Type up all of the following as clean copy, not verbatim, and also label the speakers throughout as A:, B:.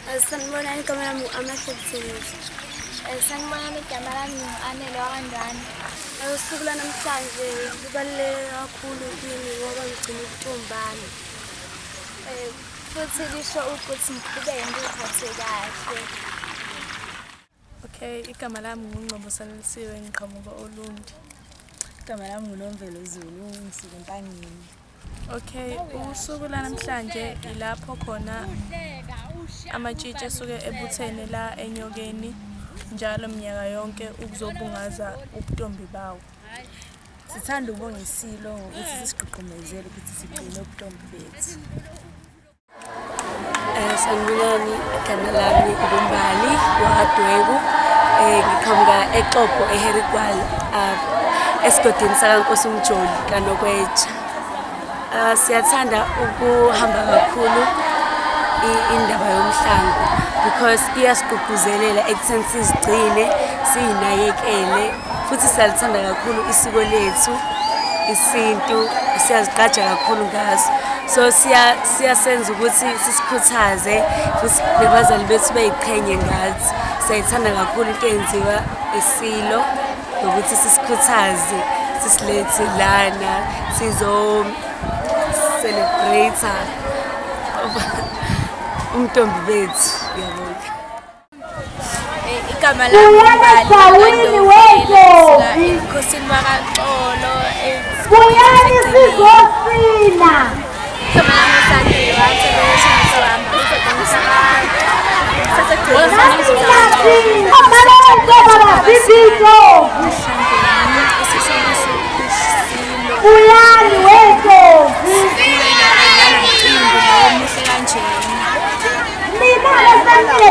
A: Sanibonani igama lami u-Amahle Buthelezi.
B: Sanibonani igama lami Anele wakandani.
A: Usuku lanamhlanje lubaluleke kakhulu kimi ngoba ngigcina ubuntombami.
B: Futhi lisho ukuthi ngiqhubeke ngiphathe kahle.
C: Okay, igama lami nguNgqobo Sanelisiwe ngiqhamuka Olundi.
D: Igama lami nguNomvelo Zulu ngisuka eMpangeni.
C: Okay, usuku lanamhlanje ilapho khona amatshitshi esuke ebuthene la enyokeni njalo minyaka yonke ukuzobungaza ubuntombi bawo.
D: Sithanda ukubonga isilo ngokuthi sisigqugqumezele ukuthi sigcine ubuntombi bethu.
A: Sanibonani igama lami uBumbali wakwaDwebu. Ngiqhamuka eXopo eHerigwal esigodini sakaNkosi uMjoli kaNokweja. Siyathanda ukuhamba kakhulu indaba yomhlangu because iyasigqugquzelela ekutheni sizigcine siyinakekele futhi siyalithanda kakhulu isiko lethu, isintu siyazigqaja kakhulu ngaso. So siyasenza ukuthi sisikhuthaze futhi nabazali bethu beyiqhenye ngathi. Siyayithanda kakhulu into eyenziwa isilo nokuthi sisikhuthaze sisilethe lana sizo-celebrate umntombi bethu. Ngiyabonga.
B: Igama lami uMbali wakwaNdovela ebukhosini bakaXolo
E: Buyani sizofina.
B: igama lami uSandile wathi wami
E: Buyani weNdlovu.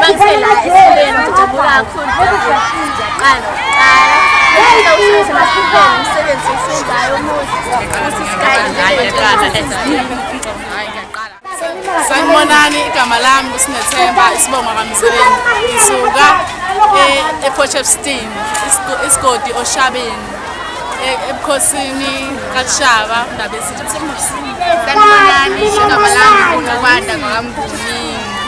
B: Bangifela esikoleni ngijabula kakhulu ngiyaqala umsebenzi osenzayo umuhle
C: Sanibonani igama lami uSinethemba Isibongo kaMzileni. Ngisuka ePortshepstone isigodi Oshabeni ebukhosini kaShaba ndaba esithi.
B: Sanibonani igama lami uNokwanda kwaMnguni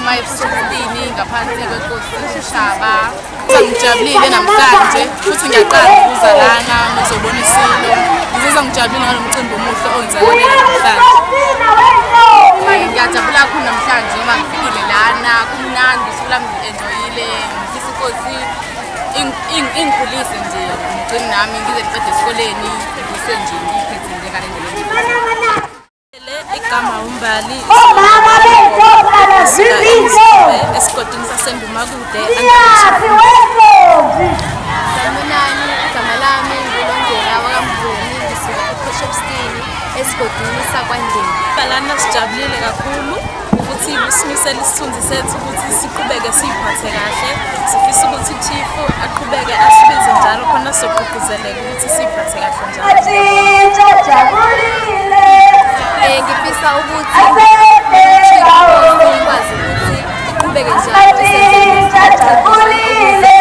B: ePortshepstone ngaphansi kweNkosi uShaba.
C: Ngijabulile namhlanje futhi ngiyaqala ukuza lana ngizobona isilo. Ngizizwa ngijabulile ngalo mcimbi omuhle owenzakala namhlanje.
B: Ngiyajabula kakhulu namhlanje ngoba ngifikile lana kumnandi usuku lami ngi-enjoyile ngifisa inkosi ingikhulise nje ngigcine nami ngize ngiqede esikoleni ngise nje ngiphethe njengale ndlela.
C: Igama uMbali
E: Omama beNdlovu abazizitho.
C: esigodini saseNdumakude.
E: Siyazi weNdlovu.
B: Sanibonani igama lami nguLongela wakaMnguni ngisuka ePortshepstone esigodini sakwaNdeni.
C: Lana sijabulile kakhulu futhi kusimisela isithunzi sethu ukuthi siqhubeke siyiphathe kahle. Sifisa ukuthi uChief aqhubeke asibize njalo khona sogqugquzeleka ukuthi siyiphathe kahle njalo.
E: Atshintsha jabulile.
B: Ngifisa ukuthi
E: Asebenzela.
B: ikwazi ukuthi iqhubeke njalo
E: Atshintsha jabulile.